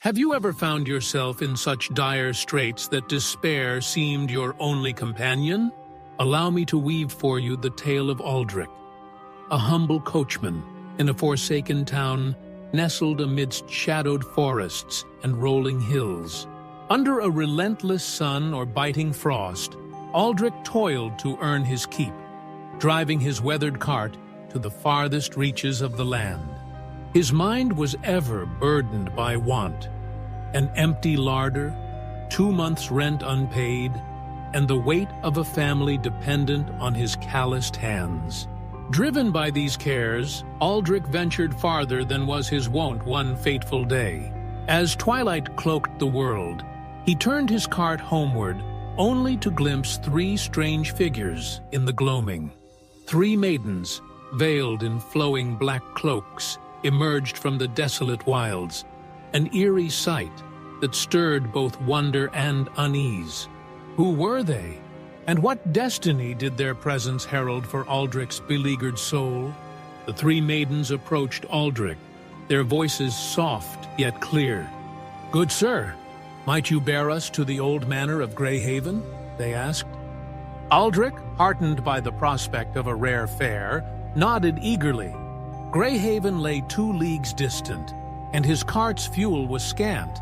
Have you ever found yourself in such dire straits that despair seemed your only companion? Allow me to weave for you the tale of Aldric, a humble coachman in a forsaken town nestled amidst shadowed forests and rolling hills. Under a relentless sun or biting frost, Aldric toiled to earn his keep, driving his weathered cart to the farthest reaches of the land. His mind was ever burdened by want, an empty larder, 2 months' rent unpaid, and the weight of a family dependent on his calloused hands. Driven by these cares, Aldric ventured farther than was his wont one fateful day. As twilight cloaked the world, he turned his cart homeward, only to glimpse 3 strange figures in the gloaming. 3 maidens, veiled in flowing black cloaks, emerged from the desolate wilds, an eerie sight that stirred both wonder and unease. Who were they? And what destiny did their presence herald for Aldric's beleaguered soul? The 3 maidens approached Aldric, their voices soft yet clear. "Good sir, might you bear us to the old manor of Greyhaven?" they asked. Aldric, heartened by the prospect of a rare fare, nodded eagerly. Greyhaven lay 2 leagues distant, and his cart's fuel was scant.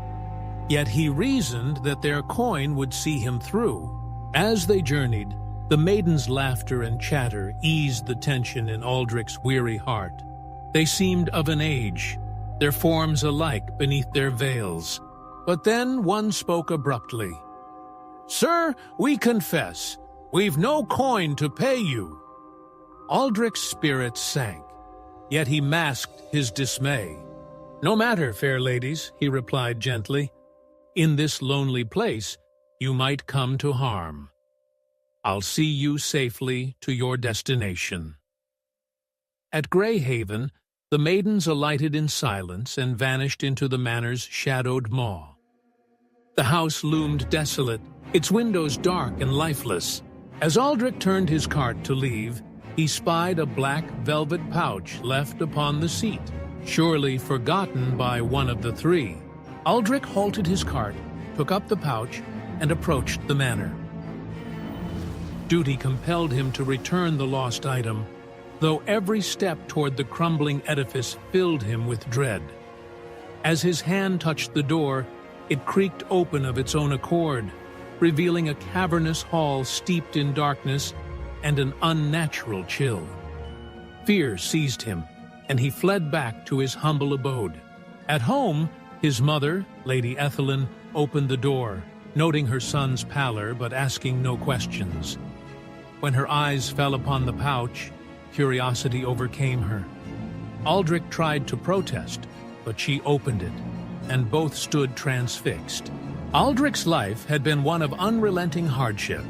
Yet he reasoned that their coin would see him through. As they journeyed, the maidens' laughter and chatter eased the tension in Aldric's weary heart. They seemed of an age, their forms alike beneath their veils. But then one spoke abruptly. "Sir, we confess, we've no coin to pay you." Aldric's spirits sank, yet he masked his dismay. "No matter, fair ladies," he replied gently. "In this lonely place, you might come to harm. I'll see you safely to your destination." At Greyhaven, the maidens alighted in silence and vanished into the manor's shadowed maw. The house loomed desolate, its windows dark and lifeless. As Aldric turned his cart to leave, he spied a black velvet pouch left upon the seat, surely forgotten by one of the 3. Aldric halted his cart, took up the pouch, and approached the manor. Duty compelled him to return the lost item, though every step toward the crumbling edifice filled him with dread. As his hand touched the door, it creaked open of its own accord, revealing a cavernous hall steeped in darkness and an unnatural chill. Fear seized him, and he fled back to his humble abode. At home, his mother, Lady Ethelyn, opened the door, noting her son's pallor but asking no questions. When her eyes fell upon the pouch, curiosity overcame her. Aldric tried to protest, but she opened it, and both stood transfixed. Aldric's life had been one of unrelenting hardship.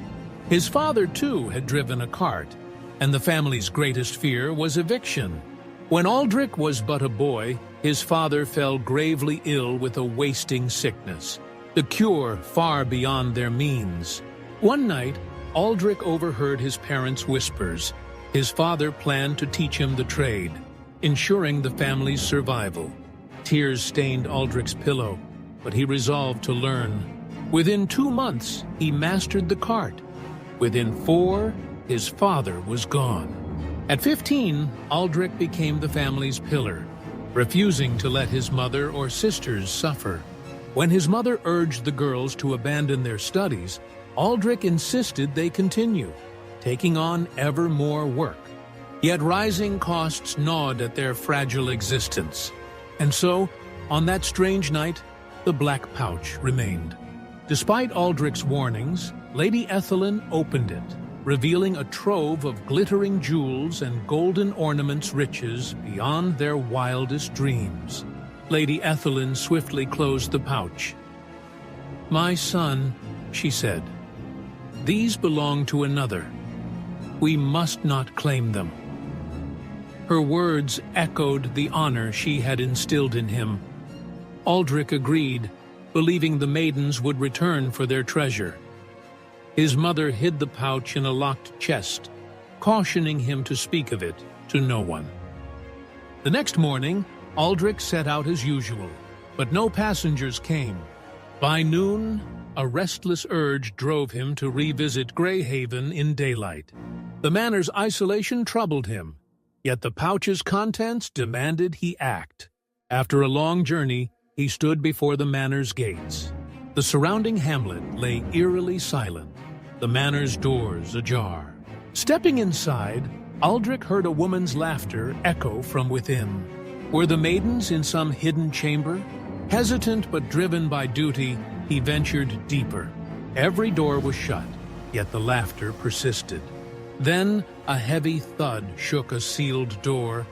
His father, too, had driven a cart, and the family's greatest fear was eviction. When Aldric was but a boy, his father fell gravely ill with a wasting sickness, the cure far beyond their means. One night, Aldric overheard his parents' whispers. His father planned to teach him the trade, ensuring the family's survival. Tears stained Aldric's pillow, but he resolved to learn. Within 2 months, he mastered the cart. Within 4, his father was gone. At 15, Aldric became the family's pillar, refusing to let his mother or sisters suffer. When his mother urged the girls to abandon their studies, Aldric insisted they continue, taking on ever more work. Yet rising costs gnawed at their fragile existence. And so, on that strange night, the black pouch remained. Despite Aldric's warnings, Lady Ethelyn opened it, revealing a trove of glittering jewels and golden ornaments riches beyond their wildest dreams. Lady Ethelyn swiftly closed the pouch. "My son," she said, "these belong to another. We must not claim them." Her words echoed the honor she had instilled in him. Aldric agreed, believing the maidens would return for their treasure. His mother hid the pouch in a locked chest, cautioning him to speak of it to no one. The next morning, Aldric set out as usual, but no passengers came. By noon, a restless urge drove him to revisit Greyhaven in daylight. The manor's isolation troubled him, yet the pouch's contents demanded he act. After a long journey, he stood before the manor's gates. The surrounding hamlet lay eerily silent, the manor's doors ajar. Stepping inside, Aldric heard a woman's laughter echo from within. Were the maidens in some hidden chamber? Hesitant but driven by duty, he ventured deeper. Every door was shut, yet the laughter persisted. Then a heavy thud shook a sealed door,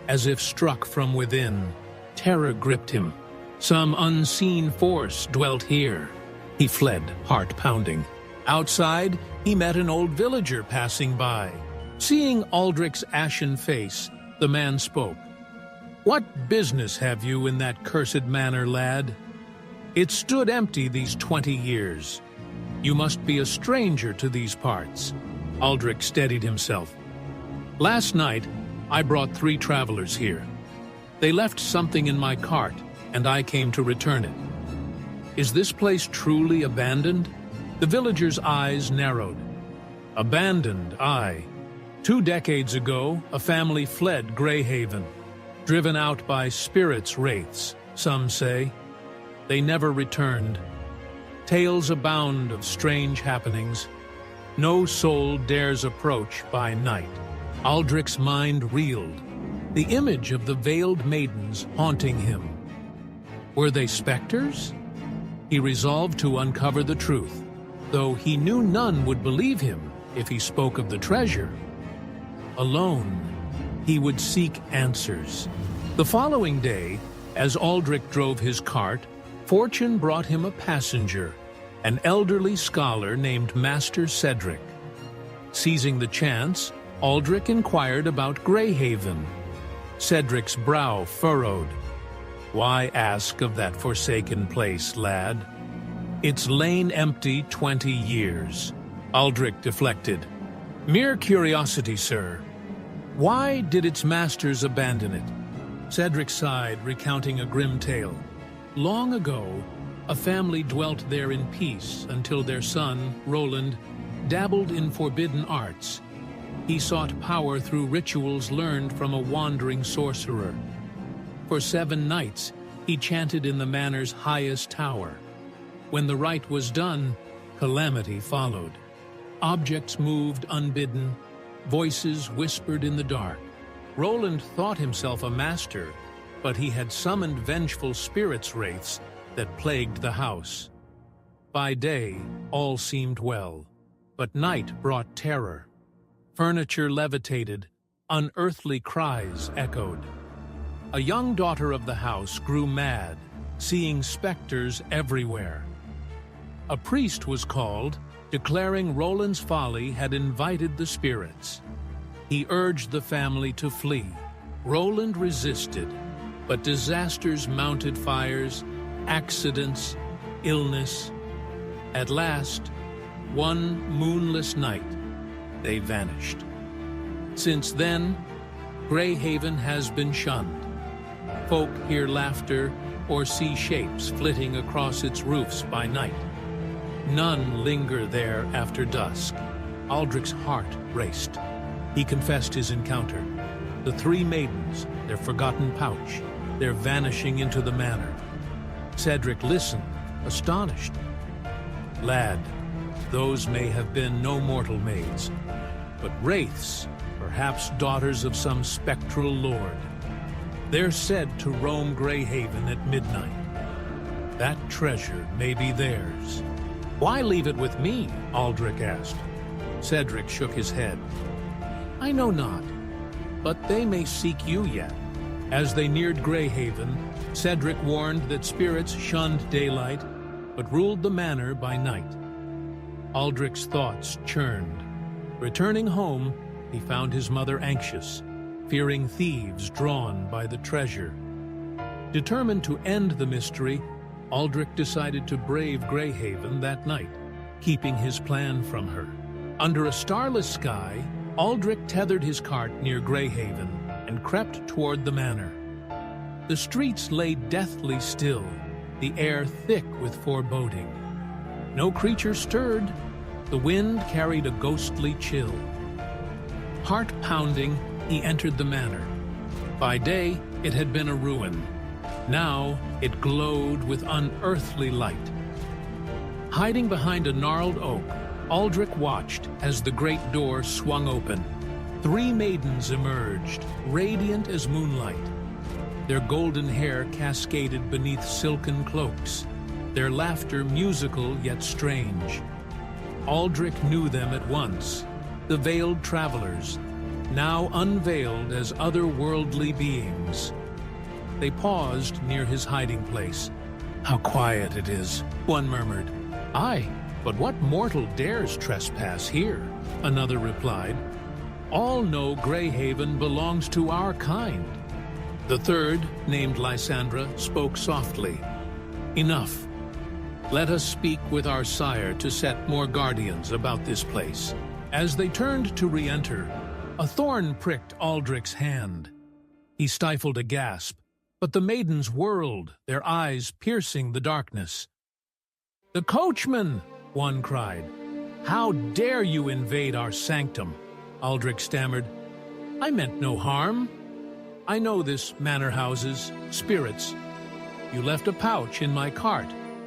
as if struck from within. Terror gripped him. Some unseen force dwelt here. He fled, heart pounding. Outside, he met an old villager passing by. Seeing Aldric's ashen face, the man spoke. "What business have you in that cursed manor, lad? It stood empty these 20 years. You must be a stranger to these parts." Aldric steadied himself. "Last night, I brought 3 travelers here. They left something in my cart, and I came to return it. Is this place truly abandoned?" The villager's eyes narrowed. "Abandoned, aye. 2 decades ago, a family fled Greyhaven, driven out by spirits' wraiths, some say. They never returned. Tales abound of strange happenings. No soul dares approach by night." Aldric's mind reeled, the image of the veiled maidens haunting him. Were they specters? He resolved to uncover the truth, though he knew none would believe him if he spoke of the treasure. Alone, he would seek answers. The following day, as Aldric drove his cart, fortune brought him a passenger, an elderly scholar named Master Cedric. Seizing the chance, Aldric inquired about Greyhaven. Cedric's brow furrowed. "Why ask of that forsaken place, lad? It's lain empty 20 years. Aldric deflected. "Mere curiosity, sir. Why did its masters abandon it?" Cedric sighed, recounting a grim tale. Long ago, a family dwelt there in peace until their son, Roland, dabbled in forbidden arts. He sought power through rituals learned from a wandering sorcerer. For 7 nights, he chanted in the manor's highest tower. When the rite was done, calamity followed. Objects moved unbidden, voices whispered in the dark. Roland thought himself a master, but he had summoned vengeful spirits' wraiths that plagued the house. By day, all seemed well, but night brought terror. Furniture levitated, unearthly cries echoed. A young daughter of the house grew mad, seeing specters everywhere. A priest was called, declaring Roland's folly had invited the spirits. He urged the family to flee. Roland resisted, but disasters mounted fires, accidents, illness. At last, one moonless night, they vanished. Since then, Greyhaven has been shunned. Folk hear laughter or see shapes flitting across its roofs by night. None linger there after dusk. Aldric's heart raced. He confessed his encounter. The 3 maidens, their forgotten pouch, their vanishing into the manor. Cedric listened, astonished. "Lad, those may have been no mortal maids, but wraiths, perhaps daughters of some spectral lord. They're said to roam Greyhaven at midnight. That treasure may be theirs." "Why leave it with me?" Aldric asked. Cedric shook his head. "I know not, but they may seek you yet." As they neared Greyhaven, Cedric warned that spirits shunned daylight, but ruled the manor by night. Aldric's thoughts churned. Returning home, he found his mother anxious, fearing thieves drawn by the treasure. Determined to end the mystery, Aldric decided to brave Greyhaven that night, keeping his plan from her. Under a starless sky, Aldric tethered his cart near Greyhaven and crept toward the manor. The streets lay deathly still, the air thick with foreboding. No creature stirred. The wind carried a ghostly chill. Heart-pounding, he entered the manor. By day, it had been a ruin. Now, it glowed with unearthly light. Hiding behind a gnarled oak, Aldric watched as the great door swung open. 3 maidens emerged, radiant as moonlight. Their golden hair cascaded beneath silken cloaks, their laughter musical yet strange. Aldric knew them at once, the veiled travelers, now unveiled as otherworldly beings. They paused near his hiding place. "How quiet it is," one murmured. "Aye, but what mortal dares trespass here?" another replied. "All know Greyhaven belongs to our kind." The third, named Lysandra, spoke softly. "Enough. Let us speak with our sire to set more guardians about this place." As they turned to re-enter, a thorn pricked Aldric's hand. He stifled a gasp, but the maidens whirled, their eyes piercing the darkness. "The Coachman!" one cried. "How dare you invade our sanctum?" Aldric stammered. "I meant no harm. I know this manor houses spirits. You left a pouch in my cart,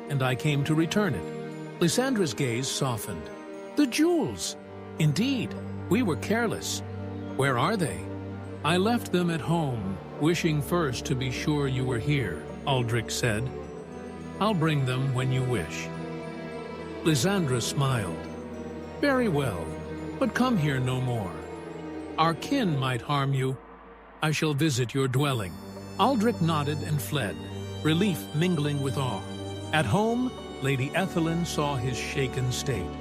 and I came to return it." Lysandra's gaze softened. "The jewels! Indeed, we were careless. Where are they?" "I left them at home, wishing first to be sure you were here," Aldric said. "I'll bring them when you wish." Lysandra smiled. "Very well, but come here no more. Our kin might harm you. I shall visit your dwelling." Aldric nodded and fled, relief mingling with awe. At home, Lady Ethelyn saw his shaken state.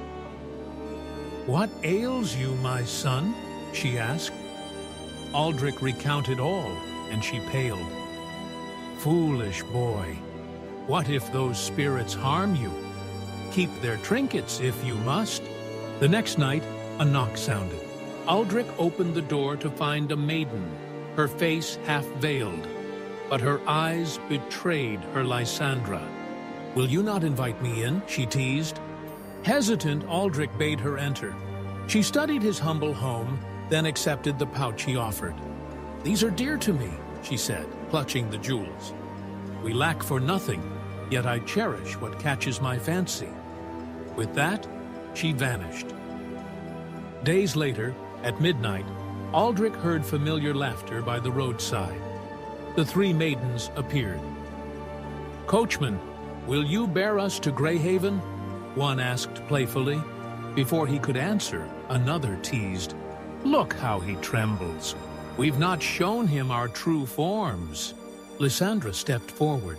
"What ails you, my son?" she asked. Aldric recounted all, and she paled. "Foolish boy, what if those spirits harm you? Keep their trinkets if you must." The next night, a knock sounded. Aldric opened the door to find a maiden, her face half-veiled, but her eyes betrayed her Lysandra. "Will you not invite me in?" she teased. Hesitant, Aldric bade her enter. She studied his humble home, then accepted the pouch he offered. "These are dear to me," she said, clutching the jewels. "We lack for nothing, yet I cherish what catches my fancy." With that, she vanished. Days later, at midnight, Aldric heard familiar laughter by the roadside. The 3 maidens appeared. "Coachman, will you bear us to Greyhaven?" one asked playfully. Before he could answer, another teased. "Look how he trembles. We've not shown him our true forms." Lysandra stepped forward.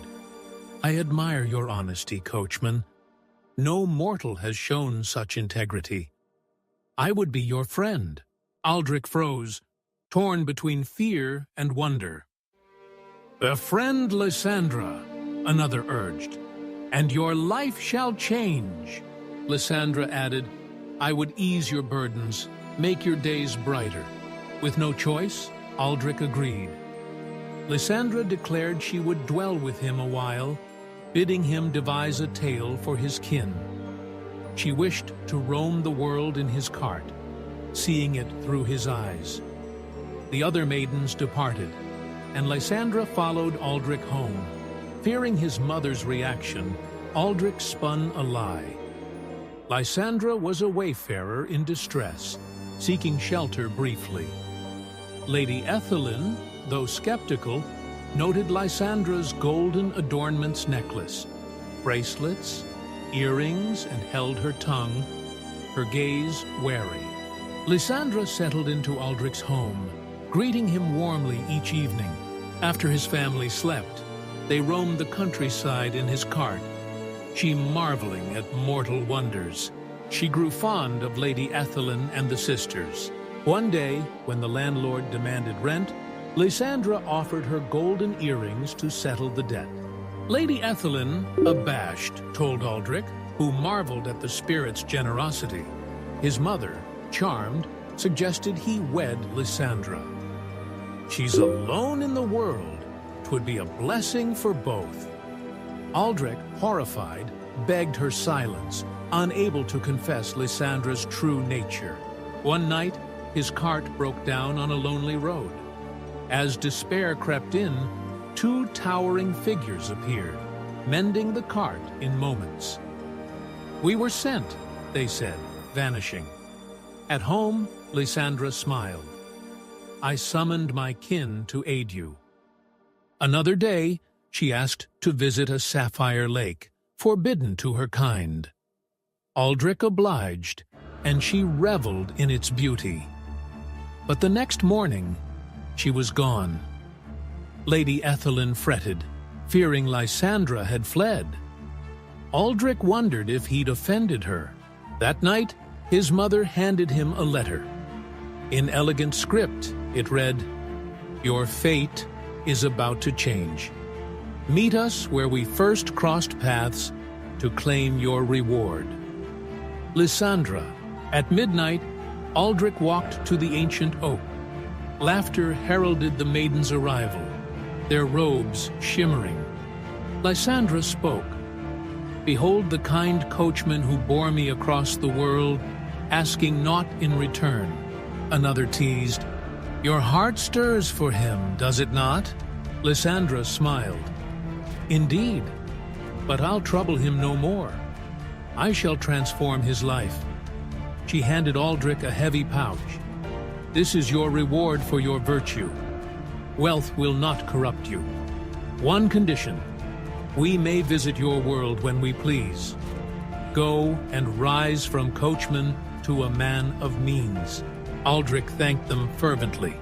"I admire your honesty, Coachman. No mortal has shown such integrity. I would be your friend." Aldric froze, torn between fear and wonder. "Befriend Lysandra," another urged, "and your life shall change." Lysandra added, "I would ease your burdens, make your days brighter." With no choice, Aldric agreed. Lysandra declared she would dwell with him a while, bidding him devise a tale for his kin. She wished to roam the world in his cart, seeing it through his eyes. The other maidens departed, and Lysandra followed Aldric home. Fearing his mother's reaction, Aldric spun a lie. Lysandra was a wayfarer in distress, seeking shelter briefly. Lady Ethelyn, though skeptical, noted Lysandra's golden adornments necklace, bracelets, earrings, and held her tongue, her gaze wary. Lysandra settled into Aldric's home, greeting him warmly each evening. After his family slept, they roamed the countryside in his cart, she marveling at mortal wonders. She grew fond of Lady Ethelyn and the sisters. One day, when the landlord demanded rent, Lysandra offered her golden earrings to settle the debt. Lady Ethelyn, abashed, told Aldric, who marveled at the spirit's generosity. His mother, charmed, suggested he wed Lysandra. "She's alone in the world," it would be a blessing for both. Aldric, horrified, begged her silence, unable to confess Lysandra's true nature. One night, his cart broke down on a lonely road. As despair crept in, two towering figures appeared, mending the cart in moments. "We were sent," they said, vanishing. At home, Lysandra smiled. "I summoned my kin to aid you." Another day, she asked to visit a sapphire lake, forbidden to her kind. Aldric obliged, and she reveled in its beauty. But the next morning, she was gone. Lady Ethelyn fretted, fearing Lysandra had fled. Aldric wondered if he'd offended her. That night, his mother handed him a letter. In elegant script, it read, "Your fate is about to change. Meet us where we first crossed paths to claim your reward." Lysandra. At midnight, Aldric walked to the ancient oak. Laughter heralded the maiden's arrival, their robes shimmering. Lysandra spoke. "Behold the kind coachman who bore me across the world, asking naught in return." Another teased, "Your heart stirs for him, does it not?" Lysandra smiled. "Indeed, but I'll trouble him no more. I shall transform his life." She handed Aldric a heavy pouch. "This is your reward for your virtue. Wealth will not corrupt you. One condition: we may visit your world when we please. Go and rise from coachman to a man of means." Aldric thanked them fervently.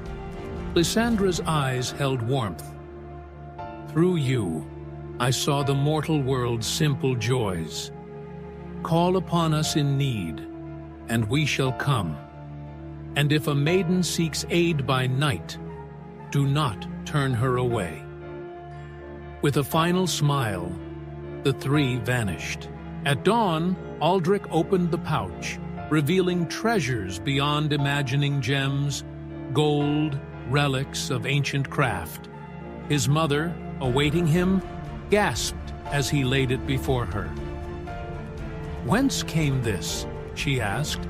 Lysandra's eyes held warmth. "Through you, I saw the mortal world's simple joys. Call upon us in need, and we shall come. And if a maiden seeks aid by night, do not turn her away." With a final smile, the three vanished. At dawn, Aldric opened the pouch, revealing treasures beyond imagining: gems, gold, relics of ancient craft. His mother, awaiting him, gasped as he laid it before her. "Whence came this?" she asked.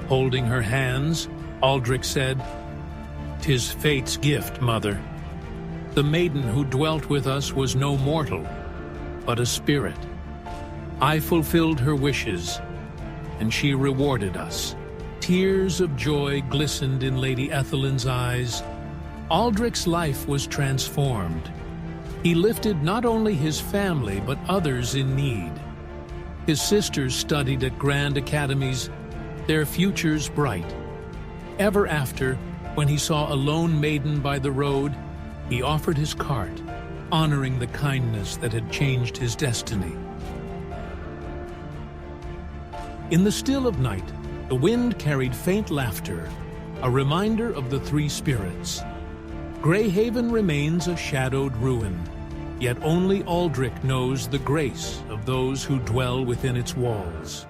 Holding her hands, Aldric said, "'Tis fate's gift, mother. The maiden who dwelt with us was no mortal, but a spirit. I fulfilled her wishes, and she rewarded us." Tears of joy glistened in Lady Ethelyn's eyes. Aldric's life was transformed. He lifted not only his family, but others in need. His sisters studied at grand academies, their futures bright. Ever after, when he saw a lone maiden by the road, he offered his cart, honoring the kindness that had changed his destiny. In the still of night, the wind carried faint laughter, a reminder of the three spirits. Greyhaven remains a shadowed ruin, yet only Aldric knows the grace of those who dwell within its walls.